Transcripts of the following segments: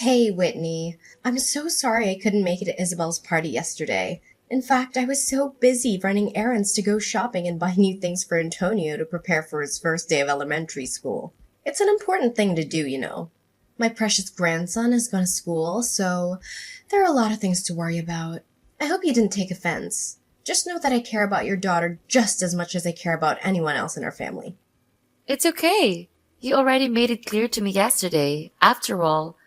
Hey, Whitney. I'm so sorry I couldn't make it to Isabel's party yesterday. In fact, I was so busy running errands to go shopping and buy new things for Antonio to prepare for his first day of elementary school. It's an important thing to do, you know. My precious grandson is going to school, so there are a lot of things to worry about. I hope you didn't take offense. Just know that I care about your daughter just as much as I care about anyone else in our family. It's okay. You already made it clear to me yesterday. After all,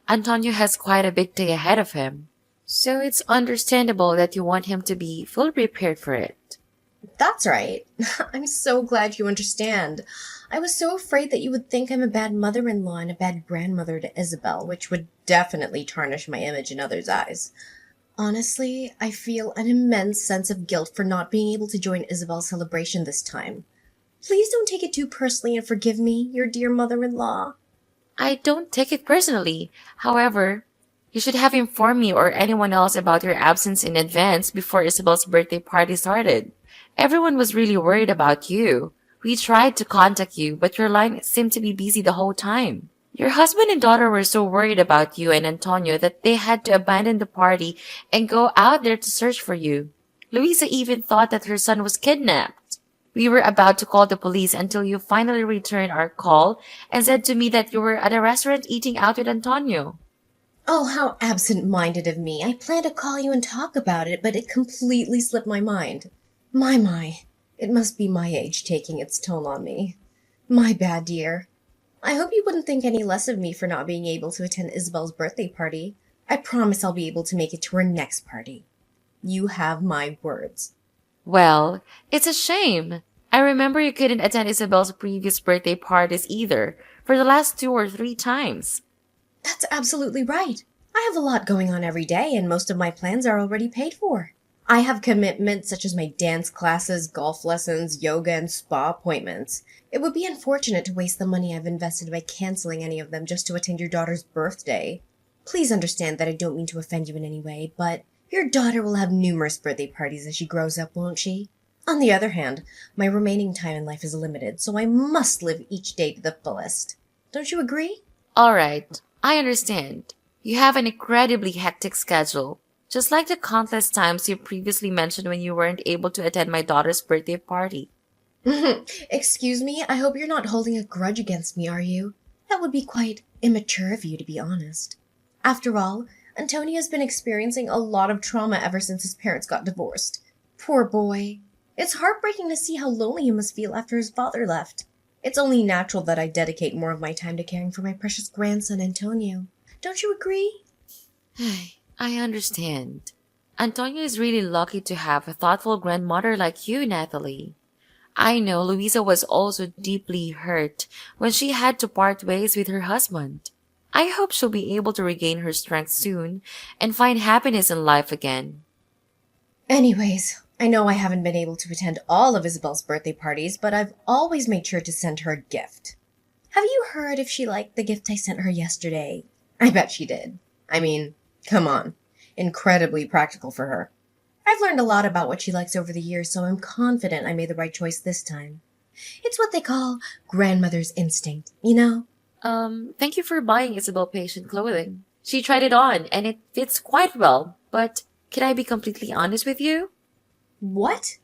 Antonio has quite a big day ahead of him. So it's understandable that you want him to be fully prepared for it. That's right. I'm so glad you understand. I was so afraid that you would think I'm a bad mother-in-law and a bad grandmother to Isabel, which would definitely tarnish my image in others' eyes. Honestly, I feel an immense sense of guilt for not being able to join Isabel's celebration this time. Please don't take it too personally and forgive me, your dear mother-in-law. I don't take it personally. However, you should have informed me or anyone else about your absence in advance before Isabel's birthday party started. Everyone was really worried about you. We tried to contact you, but your line seemed to be busy the whole time. Your husband and daughter were so worried about you and Antonio that they had to abandon the party and go out there to search for you. Luisa even thought that her son was kidnapped. We were about to call the police until you finally returned our call and said to me that you were at a restaurant eating out with Antonio. Oh, how absent-minded of me. I planned to call you and talk about it, but it completely slipped my mind. My. It must be my age taking its toll on me. My bad, dear. I hope you wouldn't think any less of me for not being able to attend Isabel's birthday party. I promise I'll be able to make it to her next party. You have my words. Well, it's a shame. I remember you couldn't attend Isabel's previous birthday parties either, for the last two or three times. That's absolutely right. I have a lot going on every day, and most of my plans are already paid for. I have commitments such as my dance classes, golf lessons, yoga, and spa appointments. It would be unfortunate to waste the money I've invested by canceling any of them just to attend your daughter's birthday. Please understand that I don't mean to offend you in any way, but your daughter will have numerous birthday parties as she grows up, won't she? On the other hand, my remaining time in life is limited, so I must live each day to the fullest. Don't you agree? All right, I understand. You have an incredibly hectic schedule, just like the countless times you previously mentioned when you weren't able to attend my daughter's birthday party. Excuse me, I hope you're not holding a grudge against me, are you? That would be quite immature of you, to be honest. After all, Antonio's been experiencing a lot of trauma ever since his parents got divorced. Poor boy. It's heartbreaking to see how lonely he must feel after his father left. It's only natural that I dedicate more of my time to caring for my precious grandson, Antonio. Don't you agree? I understand. Antonio is really lucky to have a thoughtful grandmother like you, Natalie. I know Louisa was also deeply hurt when she had to part ways with her husband. I hope she'll be able to regain her strength soon and find happiness in life again. Anyways, I know I haven't been able to attend all of Isabel's birthday parties, but I've always made sure to send her a gift. Have you heard if she liked the gift I sent her yesterday? I bet she did. I mean, come on. Incredibly practical for her. I've learned a lot about what she likes over the years, so I'm confident I made the right choice this time. It's what they call grandmother's instinct, you know? Thank you for buying Isabel patient clothing. She tried it on and it fits quite well, but can I be completely honest with you? What?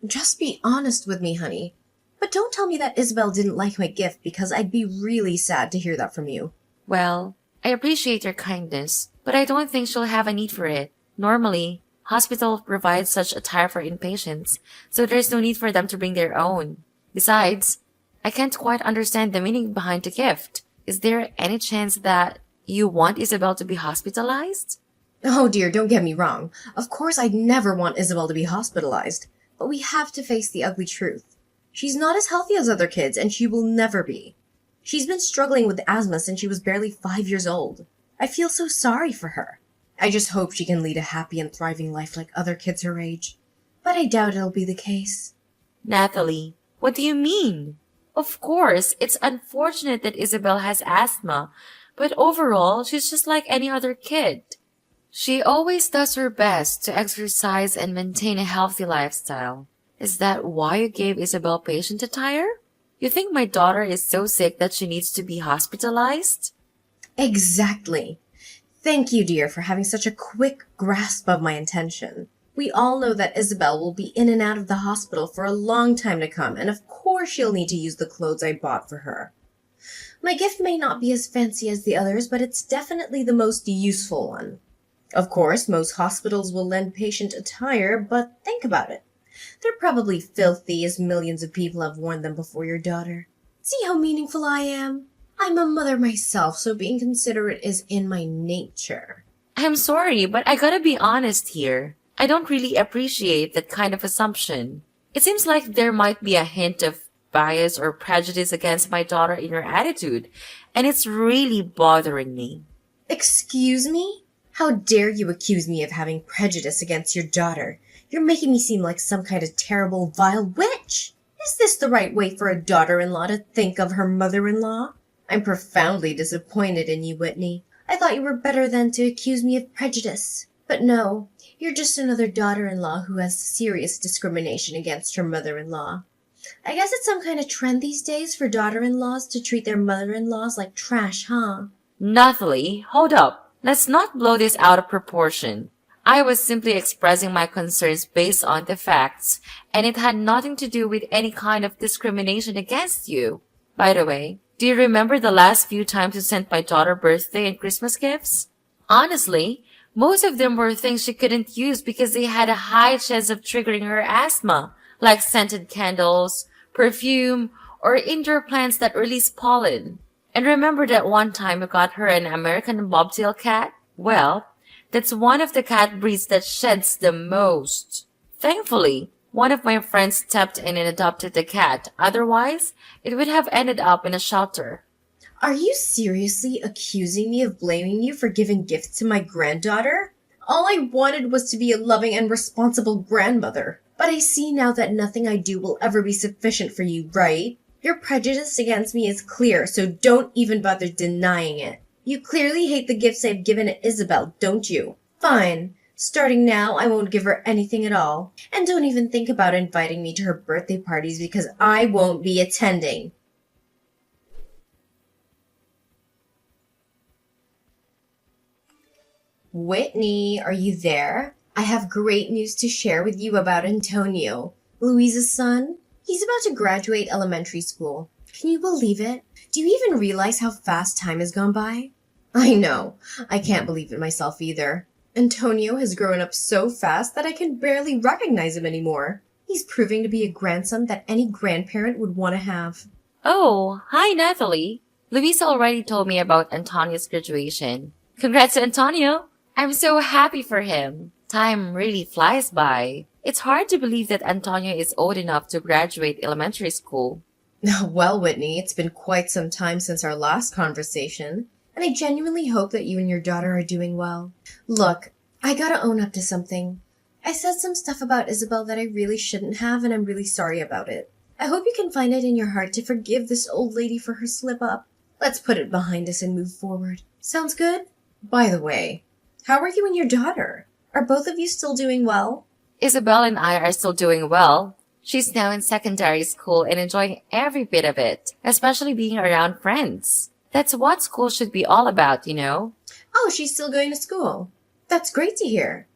Just be honest with me, honey. But don't tell me that Isabel didn't like my gift because I'd be really sad to hear that from you. Well, I appreciate your kindness, but I don't think she'll have a need for it. Normally, hospital provides such attire for inpatients, so there's no need for them to bring their own. Besides, I can't quite understand the meaning behind the gift. Is there any chance that you want Isabel to be hospitalized? Oh dear, don't get me wrong. Of course I'd never want Isabel to be hospitalized. But we have to face the ugly truth. She's not as healthy as other kids, and she will never be. She's been struggling with asthma since she was barely 5 years old. I feel so sorry for her. I just hope she can lead a happy and thriving life like other kids her age. But I doubt it'll be the case. Natalie, what do you mean? Of course, it's unfortunate that Isabel has asthma, but overall, she's just like any other kid. She always does her best to exercise and maintain a healthy lifestyle. Is that why you gave Isabel patient attire? You think my daughter is so sick that she needs to be hospitalized? Exactly. Thank you, dear, for having such a quick grasp of my intention. We all know that Isabel will be in and out of the hospital for a long time to come, and of course she'll need to use the clothes I bought for her. My gift may not be as fancy as the others, but it's definitely the most useful one. Of course, most hospitals will lend patient attire, but think about it. They're probably filthy, as millions of people have worn them before your daughter. See how meaningful I am? I'm a mother myself, so being considerate is in my nature. I'm sorry, but I gotta be honest here. I don't really appreciate that kind of assumption. It seems like there might be a hint of bias or prejudice against my daughter in your attitude, and it's really bothering me. Excuse me? How dare you accuse me of having prejudice against your daughter? You're making me seem like some kind of terrible, vile witch. Is this the right way for a daughter-in-law to think of her mother-in-law? I'm profoundly disappointed in you, Whitney. I thought you were better than to accuse me of prejudice. But no, you're just another daughter-in-law who has serious discrimination against her mother-in-law. I guess it's some kind of trend these days for daughter-in-laws to treat their mother-in-laws like trash, huh? Nathalie, hold up. Let's not blow this out of proportion. I was simply expressing my concerns based on the facts, and it had nothing to do with any kind of discrimination against you. By the way, do you remember the last few times you sent my daughter birthday and Christmas gifts? Honestly, most of them were things she couldn't use because they had a high chance of triggering her asthma, like scented candles, perfume, or indoor plants that release pollen. And remember that one time we got her an American bobtail cat? Well, that's one of the cat breeds that sheds the most. Thankfully, one of my friends stepped in and adopted the cat. Otherwise, it would have ended up in a shelter. Are you seriously accusing me of blaming you for giving gifts to my granddaughter? All I wanted was to be a loving and responsible grandmother. But I see now that nothing I do will ever be sufficient for you, right? Your prejudice against me is clear, so don't even bother denying it. You clearly hate the gifts I've given to Isabel, don't you? Fine. Starting now, I won't give her anything at all. And don't even think about inviting me to her birthday parties because I won't be attending. Whitney, are you there? I have great news to share with you about Antonio, Louisa's son. He's about to graduate elementary school. Can you believe it? Do you even realize how fast time has gone by? I know. I can't believe it myself either. Antonio has grown up so fast that I can barely recognize him anymore. He's proving to be a grandson that any grandparent would want to have. Oh, hi Nathalie. Luisa already told me about Antonio's graduation. Congrats to Antonio. I'm so happy for him. Time really flies by. It's hard to believe that Antonio is old enough to graduate elementary school. Well, Whitney, it's been quite some time since our last conversation, and I genuinely hope that you and your daughter are doing well. Look, I gotta own up to something. I said some stuff about Isabel that I really shouldn't have, and I'm really sorry about it. I hope you can find it in your heart to forgive this old lady for her slip-up. Let's put it behind us and move forward. Sounds good? By the way, how are you and your daughter? Are both of you still doing well? Isabel and I are still doing well. She's now in secondary school and enjoying every bit of it, especially being around friends. That's what school should be all about, you know? Oh, she's still going to school. That's great to hear.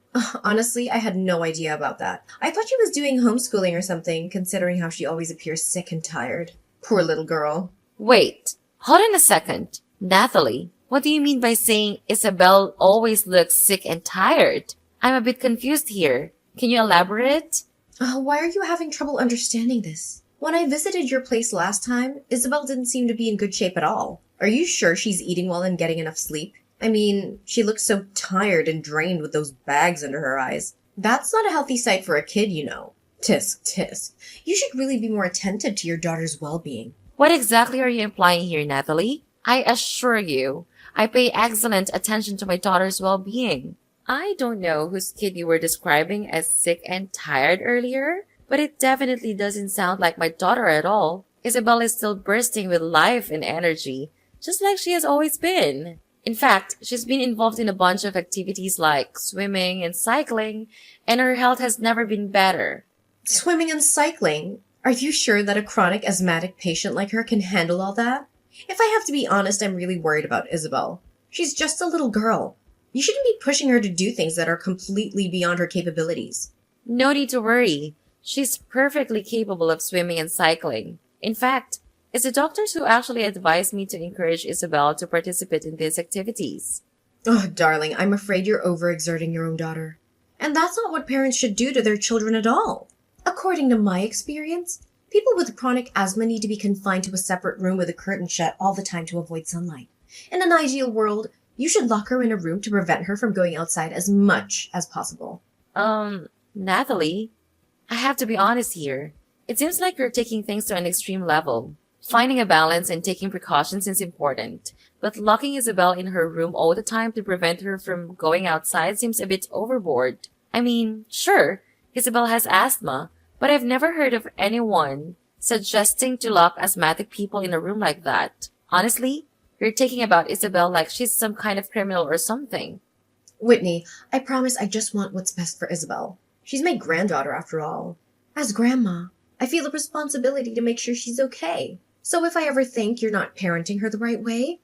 Honestly, I had no idea about that. I thought she was doing homeschooling or something, considering how she always appears sick and tired. Poor little girl. Wait, hold on a second. Nathalie, what do you mean by saying Isabel always looks sick and tired? I'm a bit confused here. Can you elaborate? Why are you having trouble understanding this? When I visited your place last time, Isabel didn't seem to be in good shape at all. Are you sure she's eating well and getting enough sleep? I mean, she looks so tired and drained with those bags under her eyes. That's not a healthy sight for a kid, you know. Tisk, tisk. You should really be more attentive to your daughter's well-being. What exactly are you implying here, Nathalie? I assure you, I pay excellent attention to my daughter's well-being. I don't know whose kid you were describing as sick and tired earlier, but it definitely doesn't sound like my daughter at all. Isabel is still bursting with life and energy, just like she has always been. In fact, she's been involved in a bunch of activities like swimming and cycling, and her health has never been better. Swimming and cycling? Are you sure that a chronic asthmatic patient like her can handle all that? If I have to be honest, I'm really worried about Isabel. She's just a little girl. You shouldn't be pushing her to do things that are completely beyond her capabilities. No need to worry. She's perfectly capable of swimming and cycling. In fact, it's the doctors who actually advised me to encourage Isabel to participate in these activities. Oh, darling, I'm afraid you're overexerting your own daughter. And that's not what parents should do to their children at all. According to my experience, people with chronic asthma need to be confined to a separate room with a curtain shut all the time to avoid sunlight. In an ideal world, you should lock her in a room to prevent her from going outside as much as possible. Natalie, I have to be honest here. It seems like you're taking things to an extreme level. Finding a balance and taking precautions is important, but locking Isabel in her room all the time to prevent her from going outside seems a bit overboard. I mean, sure, Isabel has asthma, but I've never heard of anyone suggesting to lock asthmatic people in a room like that. Honestly, you're taking about Isabel like she's some kind of criminal or something. Whitney, I promise I just want what's best for Isabel. She's my granddaughter after all. As grandma, I feel a responsibility to make sure she's okay. So if I ever think you're not parenting her the right way,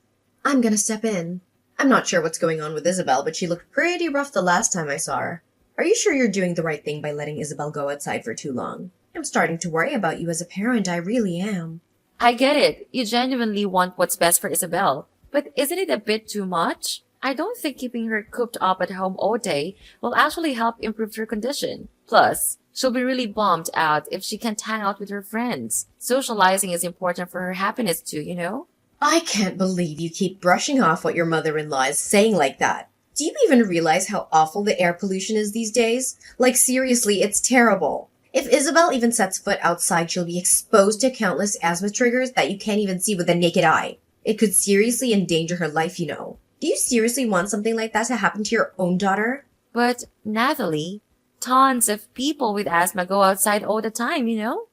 I'm gonna step in. I'm not sure what's going on with Isabel, but she looked pretty rough the last time I saw her. Are you sure you're doing the right thing by letting Isabel go outside for too long? I'm starting to worry about you as a parent, I really am. I get it. You genuinely want what's best for Isabel. But isn't it a bit too much? I don't think keeping her cooped up at home all day will actually help improve her condition. Plus, she'll be really bummed out if she can't hang out with her friends. Socializing is important for her happiness too, you know? I can't believe you keep brushing off what your mother-in-law is saying like that. Do you even realize how awful the air pollution is these days? Like seriously, it's terrible. If Isabel even sets foot outside, she'll be exposed to countless asthma triggers that you can't even see with the naked eye. It could seriously endanger her life, you know. Do you seriously want something like that to happen to your own daughter? But, Natalie, tons of people with asthma go outside all the time, you know?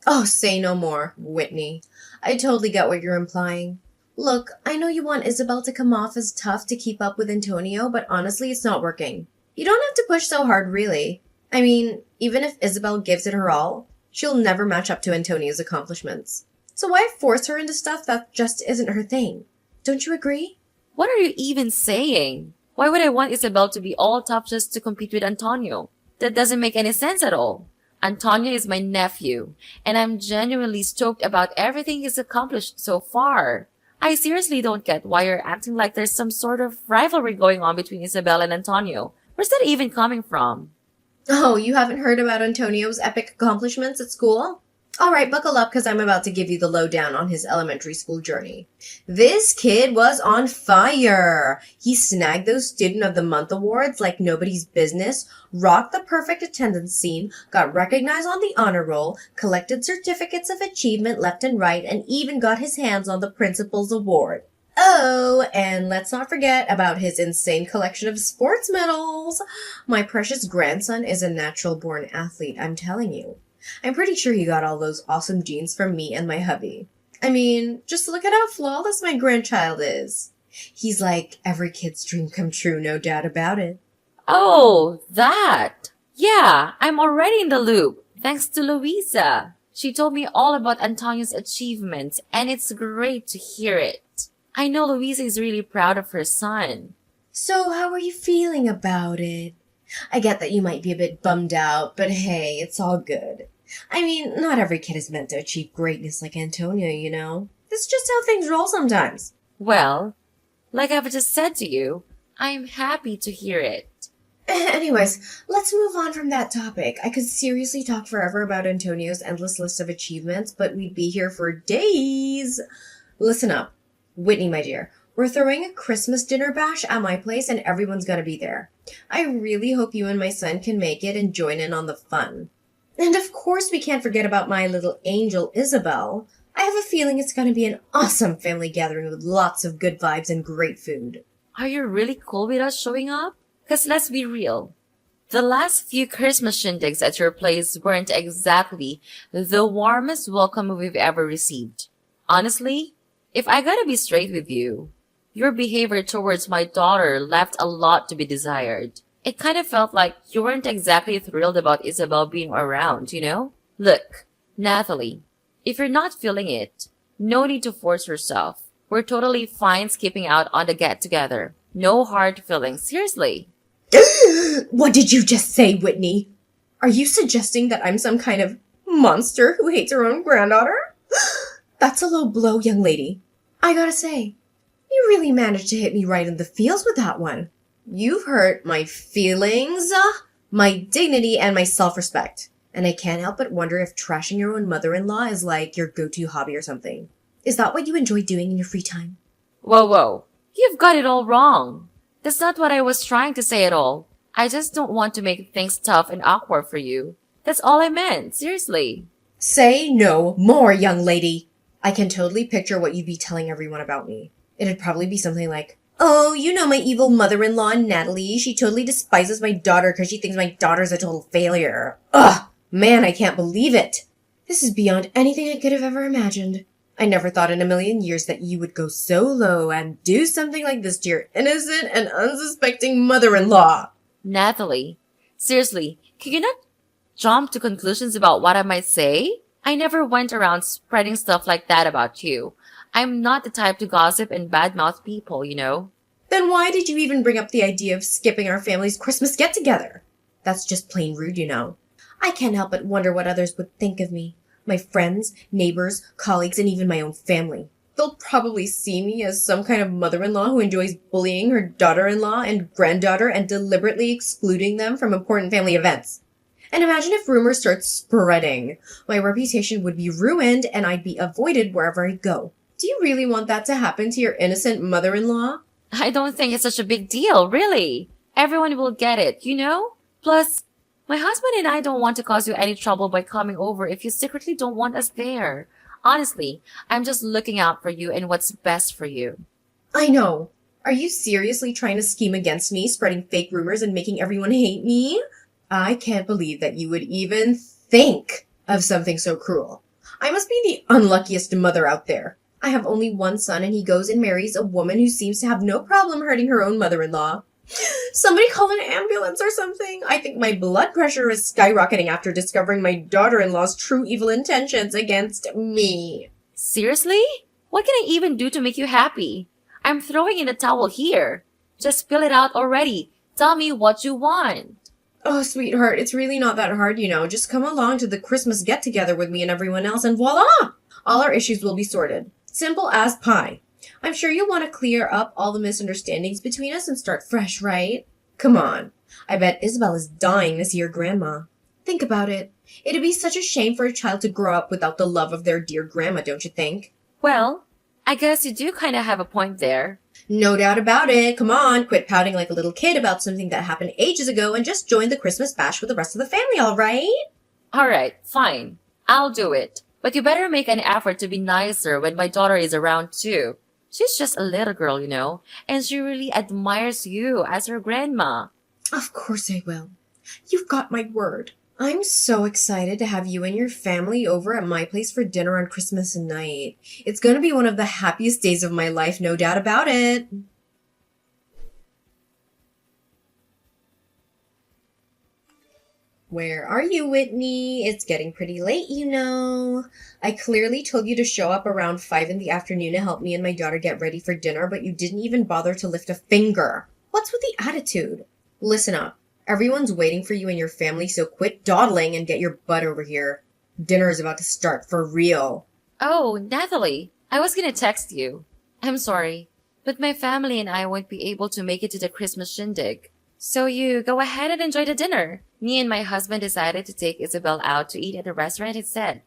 Oh, say no more, Whitney. I totally get what you're implying. Look, I know you want Isabel to come off as tough to keep up with Antonio, but honestly, it's not working. You don't have to push so hard, really. I mean, even if Isabel gives it her all, she'll never match up to Antonio's accomplishments. So why force her into stuff that just isn't her thing? Don't you agree? What are you even saying? Why would I want Isabel to be all tough just to compete with Antonio? That doesn't make any sense at all. Antonio is my nephew, and I'm genuinely stoked about everything he's accomplished so far. I seriously don't get why you're acting like there's some sort of rivalry going on between Isabel and Antonio. Where's that even coming from? Oh, you haven't heard about Antonio's epic accomplishments at school? Alright, buckle up because I'm about to give you the lowdown on his elementary school journey. This kid was on fire! He snagged those Student of the Month awards like nobody's business, rocked the perfect attendance scene, got recognized on the honor roll, collected certificates of achievement left and right, and even got his hands on the principal's award. Oh, and let's not forget about his insane collection of sports medals. My precious grandson is a natural-born athlete, I'm telling you. I'm pretty sure he got all those awesome genes from me and my hubby. I mean, just look at how flawless my grandchild is. He's like every kid's dream come true, no doubt about it. Oh, that! Yeah, I'm already in the loop, thanks to Louisa. She told me all about Antonio's achievements, and it's great to hear it. I know Louisa is really proud of her son. So how are you feeling about it? I get that you might be a bit bummed out, but hey, it's all good. I mean, not every kid is meant to achieve greatness like Antonio, you know? That's just how things roll sometimes. Well, like I've just said to you, I'm happy to hear it. Anyways, let's move on from that topic. I could seriously talk forever about Antonio's endless list of achievements, but we'd be here for days. Listen up. Whitney, my dear, we're throwing a Christmas dinner bash at my place and everyone's gonna be there. I really hope you and my son can make it and join in on the fun. And of course we can't forget about my little angel, Isabel. I have a feeling it's gonna be an awesome family gathering with lots of good vibes and great food. Are you really cool with us showing up? 'Cause let's be real. The last few Christmas shindigs at your place weren't exactly the warmest welcome we've ever received. Honestly, if I gotta be straight with you, your behavior towards my daughter left a lot to be desired. It kind of felt like you weren't exactly thrilled about Isabel being around, you know? Look, Natalie, if you're not feeling it, no need to force yourself. We're totally fine skipping out on the get-together. No hard feelings, seriously. What did you just say, Whitney? Are you suggesting that I'm some kind of monster who hates her own granddaughter? That's a low blow, young lady. I gotta say, you really managed to hit me right in the feels with that one. You've hurt my feelings, my dignity, and my self-respect. And I can't help but wonder if trashing your own mother-in-law is like your go-to hobby or something. Is that what you enjoy doing in your free time? Whoa, whoa. You've got it all wrong. That's not what I was trying to say at all. I just don't want to make things tough and awkward for you. That's all I meant, seriously. Say no more, young lady. I can totally picture what you'd be telling everyone about me. It'd probably be something like, oh, you know my evil mother-in-law, Natalie. She totally despises my daughter because she thinks my daughter's a total failure. Ugh, man, I can't believe it. This is beyond anything I could have ever imagined. I never thought in a million years that you would go so low and do something like this to your innocent and unsuspecting mother-in-law. Natalie, seriously, can you not jump to conclusions about what I might say? I never went around spreading stuff like that about you. I'm not the type to gossip and badmouth people, you know. Then why did you even bring up the idea of skipping our family's Christmas get-together? That's just plain rude, you know. I can't help but wonder what others would think of me. My friends, neighbors, colleagues, and even my own family. They'll probably see me as some kind of mother-in-law who enjoys bullying her daughter-in-law and granddaughter and deliberately excluding them from important family events. And imagine if rumors start spreading. My reputation would be ruined and I'd be avoided wherever I go. Do you really want that to happen to your innocent mother-in-law? I don't think it's such a big deal, really. Everyone will get it, you know? Plus, my husband and I don't want to cause you any trouble by coming over if you secretly don't want us there. Honestly, I'm just looking out for you and what's best for you. I know. Are you seriously trying to scheme against me, spreading fake rumors and making everyone hate me? I can't believe that you would even think of something so cruel. I must be the unluckiest mother out there. I have only one son and he goes and marries a woman who seems to have no problem hurting her own mother-in-law. Somebody call an ambulance or something. I think my blood pressure is skyrocketing after discovering my daughter-in-law's true evil intentions against me. Seriously? What can I even do to make you happy? I'm throwing in a towel here. Just spill it out already. Tell me what you want. Oh, sweetheart, it's really not that hard, you know. Just come along to the Christmas get-together with me and everyone else and voila! All our issues will be sorted. Simple as pie. I'm sure you'll want to clear up all the misunderstandings between us and start fresh, right? Come on. I bet Isabel is dying to see her grandma. Think about it. It'd be such a shame for a child to grow up without the love of their dear grandma, don't you think? Well, I guess you do kind of have a point there. No doubt about it. Come on, quit pouting like a little kid about something that happened ages ago and just join the Christmas bash with the rest of the family, all right? All right, fine. I'll do it. But you better make an effort to be nicer when my daughter is around too. She's just a little girl, you know, and she really admires you as her grandma. Of course I will. You've got my word. I'm so excited to have you and your family over at my place for dinner on Christmas night. It's going to be one of the happiest days of my life, no doubt about it. Where are you, Whitney? It's getting pretty late, you know. I clearly told you to show up around 5 in the afternoon to help me and my daughter get ready for dinner, but you didn't even bother to lift a finger. What's with the attitude? Listen up. Everyone's waiting for you and your family, so quit dawdling and get your butt over here. Dinner is about to start for real. Oh, Natalie, I was gonna text you. I'm sorry, but my family and I won't be able to make it to the Christmas shindig. So you go ahead and enjoy the dinner. Me and my husband decided to take Isabel out to eat at a restaurant instead.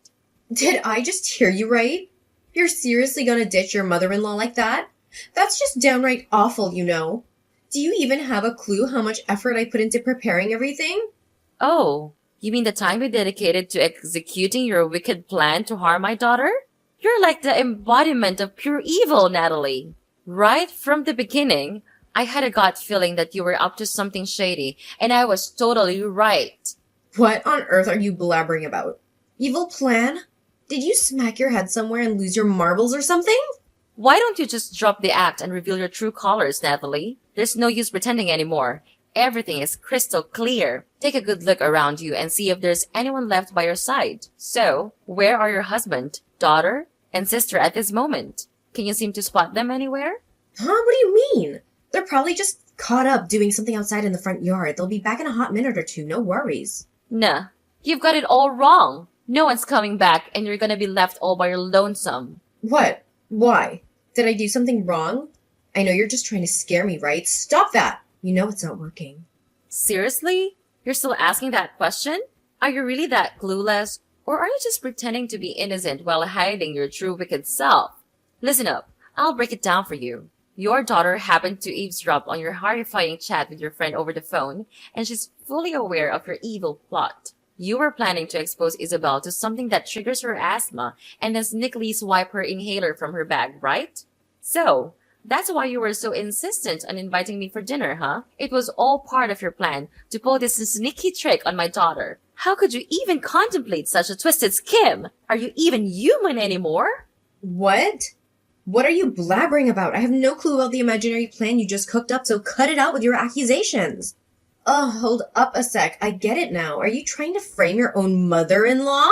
Did I just hear you right? You're seriously gonna ditch your mother-in-law like that? That's just downright awful, you know. Do you even have a clue how much effort I put into preparing everything? Oh, you mean the time you dedicated to executing your wicked plan to harm my daughter? You're like the embodiment of pure evil, Natalie. Right from the beginning, I had a gut feeling that you were up to something shady, and I was totally right. What on earth are you blabbering about? Evil plan? Did you smack your head somewhere and lose your marbles or something? Why don't you just drop the act and reveal your true colors, Natalie? There's no use pretending anymore. Everything is crystal clear. Take a good look around you and see if there's anyone left by your side. So, where are your husband, daughter, and sister at this moment? Can you seem to spot them anywhere? Huh? What do you mean? They're probably just caught up doing something outside in the front yard. They'll be back in a hot minute or two, no worries. Nah, you've got it all wrong. No one's coming back and you're gonna be left all by your lonesome. What? Why? Did I do something wrong? I know you're just trying to scare me, right? Stop that! You know it's not working. Seriously? You're still asking that question? Are you really that clueless? Or are you just pretending to be innocent while hiding your true wicked self? Listen up, I'll break it down for you. Your daughter happened to eavesdrop on your horrifying chat with your friend over the phone, and she's fully aware of your evil plot. You were planning to expose Isabel to something that triggers her asthma and then sneakily swipe her inhaler from her bag, right? So, that's why you were so insistent on inviting me for dinner, huh? It was all part of your plan to pull this sneaky trick on my daughter. How could you even contemplate such a twisted scheme? Are you even human anymore? What? What are you blabbering about? I have no clue about the imaginary plan you just cooked up, so cut it out with your accusations. Oh, hold up a sec. I get it now. Are you trying to frame your own mother-in-law?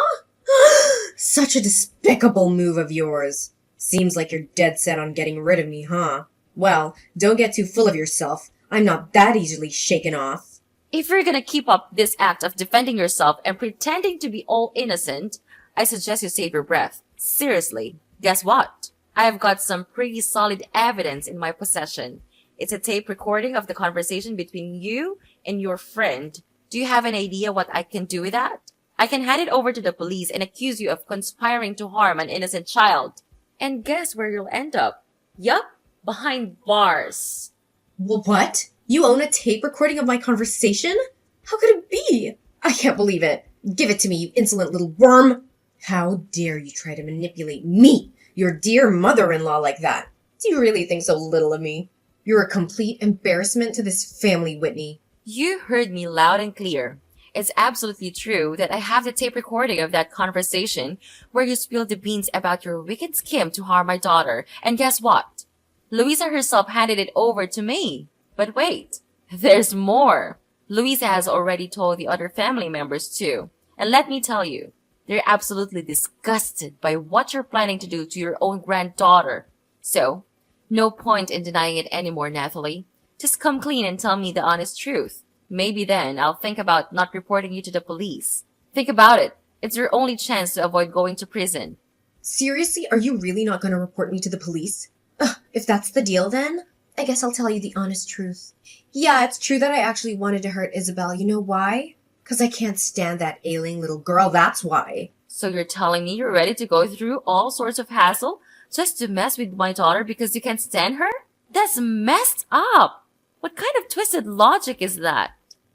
Such a despicable move of yours. Seems like you're dead set on getting rid of me, huh? Well, don't get too full of yourself. I'm not that easily shaken off. If you're gonna keep up this act of defending yourself and pretending to be all innocent, I suggest you save your breath. Seriously, guess what? I have got some pretty solid evidence in my possession. It's a tape recording of the conversation between you and your friend. Do you have an idea what I can do with that? I can hand it over to the police and accuse you of conspiring to harm an innocent child. And guess where you'll end up? Yup, behind bars. Well, what? You own a tape recording of my conversation? How could it be? I can't believe it. Give it to me, you insolent little worm. How dare you try to manipulate me, your dear mother-in-law, like that? Do you really think so little of me? You're a complete embarrassment to this family, Whitney. You heard me loud and clear. It's absolutely true that I have the tape recording of that conversation where you spilled the beans about your wicked scheme to harm my daughter. And guess what? Louisa herself handed it over to me. But wait, there's more. Louisa has already told the other family members too. And let me tell you, they're absolutely disgusted by what you're planning to do to your own granddaughter. So, no point in denying it anymore, Nathalie. Just come clean and tell me the honest truth. Maybe then I'll think about not reporting you to the police. Think about it. It's your only chance to avoid going to prison. Seriously, are you really not going to report me to the police? Ugh, if that's the deal then, I guess I'll tell you the honest truth. Yeah, it's true that I actually wanted to hurt Isabel. You know why? 'Cause I can't stand that ailing little girl, that's why. So you're telling me you're ready to go through all sorts of hassle just to mess with my daughter because you can't stand her? That's messed up. What kind of twisted logic is that?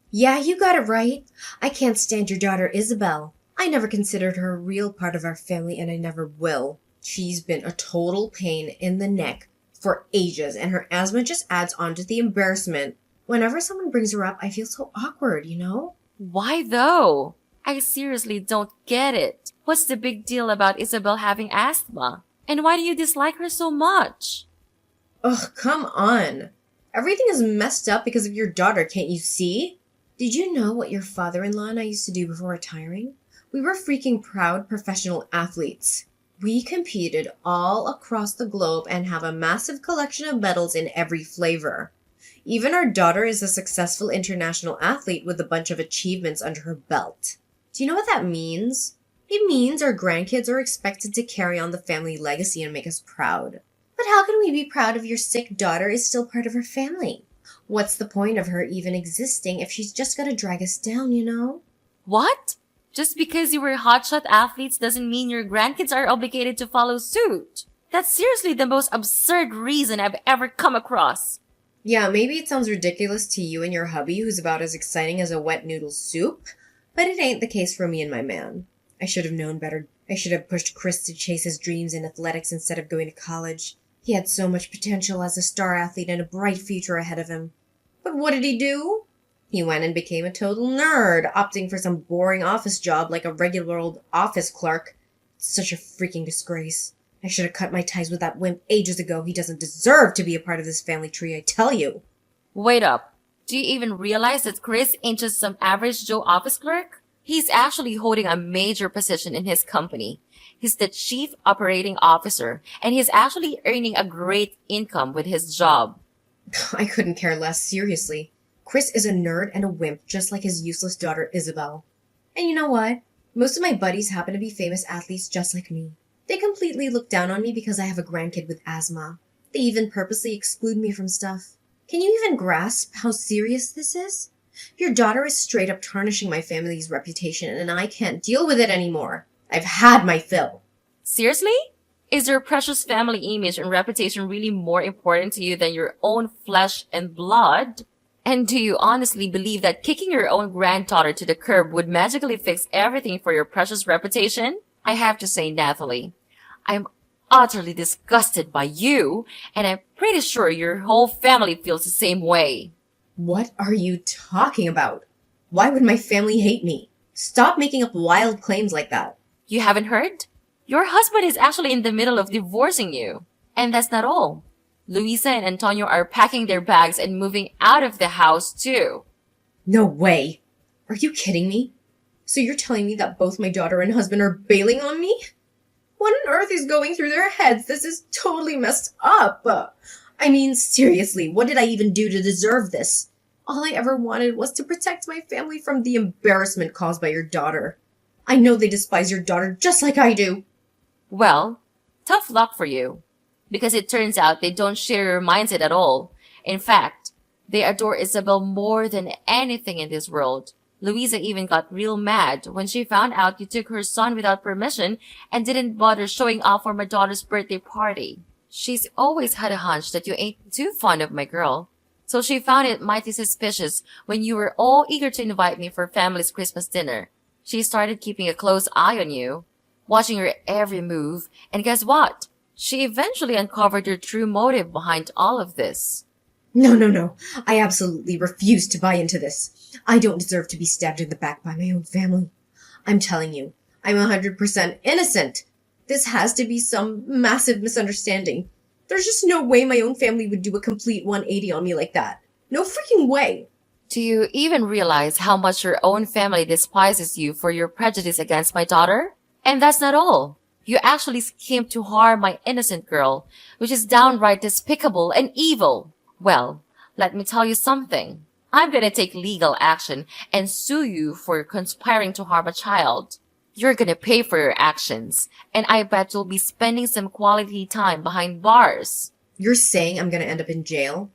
Yeah, you got it right. I can't stand your daughter Isabel. I never considered her a real part of our family, and I never will. She's been a total pain in the neck for ages, and her asthma just adds on to the embarrassment. Whenever someone brings her up, I feel so awkward, you know? Why though? I seriously don't get it. What's the big deal about Isabel having asthma? And why do you dislike her so much? Ugh, come on. Everything is messed up because of your daughter, can't you see? Did you know what your father-in-law and I used to do before retiring? We were freaking proud professional athletes. We competed all across the globe and have a massive collection of medals in every flavor. Even our daughter is a successful international athlete with a bunch of achievements under her belt. Do you know what that means? It means our grandkids are expected to carry on the family legacy and make us proud. But how can we be proud if your sick daughter is still part of our family? What's the point of her even existing if she's just gonna drag us down, you know? What? Just because you were hotshot athletes doesn't mean your grandkids are obligated to follow suit. That's seriously the most absurd reason I've ever come across. Yeah, maybe it sounds ridiculous to you and your hubby, who's about as exciting as a wet noodle soup, but it ain't the case for me and my man. I should have known better. I should have pushed Chris to chase his dreams in athletics instead of going to college. He had so much potential as a star athlete and a bright future ahead of him. But what did he do? He went and became a total nerd, opting for some boring office job like a regular old office clerk. It's such a freaking disgrace. I should have cut my ties with that wimp ages ago. He doesn't deserve to be a part of this family tree, I tell you. Wait up. Do you even realize that Chris ain't just some average Joe office clerk? He's actually holding a major position in his company. He's the chief operating officer, and he's actually earning a great income with his job. I couldn't care less, seriously. Chris is a nerd and a wimp, just like his useless daughter Isabel. And you know what? Most of my buddies happen to be famous athletes just like me. They completely look down on me because I have a grandkid with asthma. They even purposely exclude me from stuff. Can you even grasp how serious this is? Your daughter is straight up tarnishing my family's reputation, and I can't deal with it anymore. I've had my fill. Seriously? Is your precious family image and reputation really more important to you than your own flesh and blood? And do you honestly believe that kicking your own granddaughter to the curb would magically fix everything for your precious reputation? I have to say, Natalie, I'm utterly disgusted by you, and I'm pretty sure your whole family feels the same way. What are you talking about? Why would my family hate me? Stop making up wild claims like that. You haven't heard? Your husband is actually in the middle of divorcing you. And that's not all. Luisa and Antonio are packing their bags and moving out of the house too. No way. Are you kidding me? So you're telling me that both my daughter and husband are bailing on me? What on earth is going through their heads? This is totally messed up. I mean, seriously, what did I even do to deserve this? All I ever wanted was to protect my family from the embarrassment caused by your daughter. I know they despise your daughter just like I do. Well, tough luck for you. Because it turns out they don't share your mindset at all. In fact, they adore Isabel more than anything in this world. Louisa even got real mad when she found out you took her son without permission and didn't bother showing off for my daughter's birthday party. She's always had a hunch that you ain't too fond of my girl. So she found it mighty suspicious when you were all eager to invite me for family's Christmas dinner. She started keeping a close eye on you, watching your every move, and guess what? She eventually uncovered your true motive behind all of this. No. I absolutely refuse to buy into this. I don't deserve to be stabbed in the back by my own family. I'm telling you, I'm 100% innocent. This has to be some massive misunderstanding. There's just no way my own family would do a complete 180 on me like that. No freaking way. Do you even realize how much your own family despises you for your prejudice against my daughter? And that's not all. You actually schemed to harm my innocent girl, which is downright despicable and evil. Well, let me tell you something. I'm gonna take legal action and sue you for conspiring to harm a child. You're gonna pay for your actions, and I bet you'll be spending some quality time behind bars. You're saying I'm gonna end up in jail?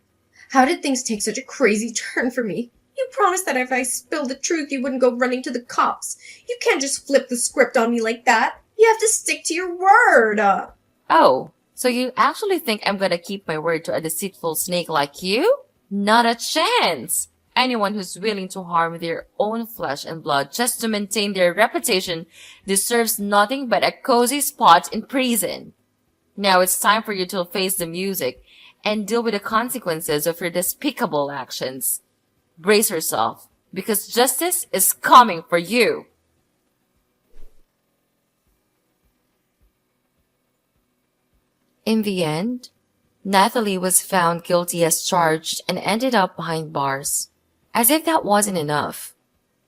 How did things take such a crazy turn for me? You promised that if I spilled the truth, you wouldn't go running to the cops. You can't just flip the script on me like that. You have to stick to your word. Oh, so you actually think I'm gonna keep my word to a deceitful snake like you? Not a chance! Anyone who's willing to harm their own flesh and blood just to maintain their reputation deserves nothing but a cozy spot in prison. Now it's time for you to face the music and deal with the consequences of your despicable actions. Brace yourself, because justice is coming for you. In the end, Natalie was found guilty as charged and ended up behind bars. As if that wasn't enough,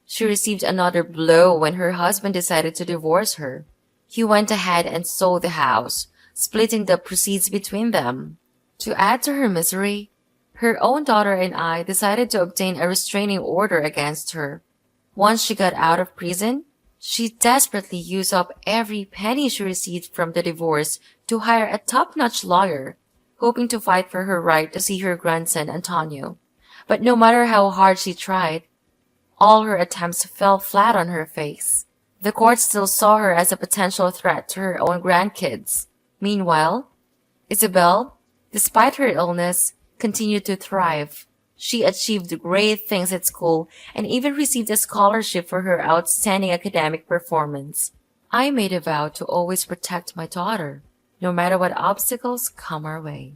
she received another blow when her husband decided to divorce her. He went ahead and sold the house, splitting the proceeds between them. To add to her misery, her own daughter and I decided to obtain a restraining order against her. Once she got out of prison, she desperately used up every penny she received from the divorce to hire a top-notch lawyer, hoping to fight for her right to see her grandson Antonio. But no matter how hard she tried, all her attempts fell flat on her face. The court still saw her as a potential threat to her own grandkids. Meanwhile, Isabel, despite her illness, continued to thrive. She achieved great things at school and even received a scholarship for her outstanding academic performance. I made a vow to always protect my daughter, no matter what obstacles come our way.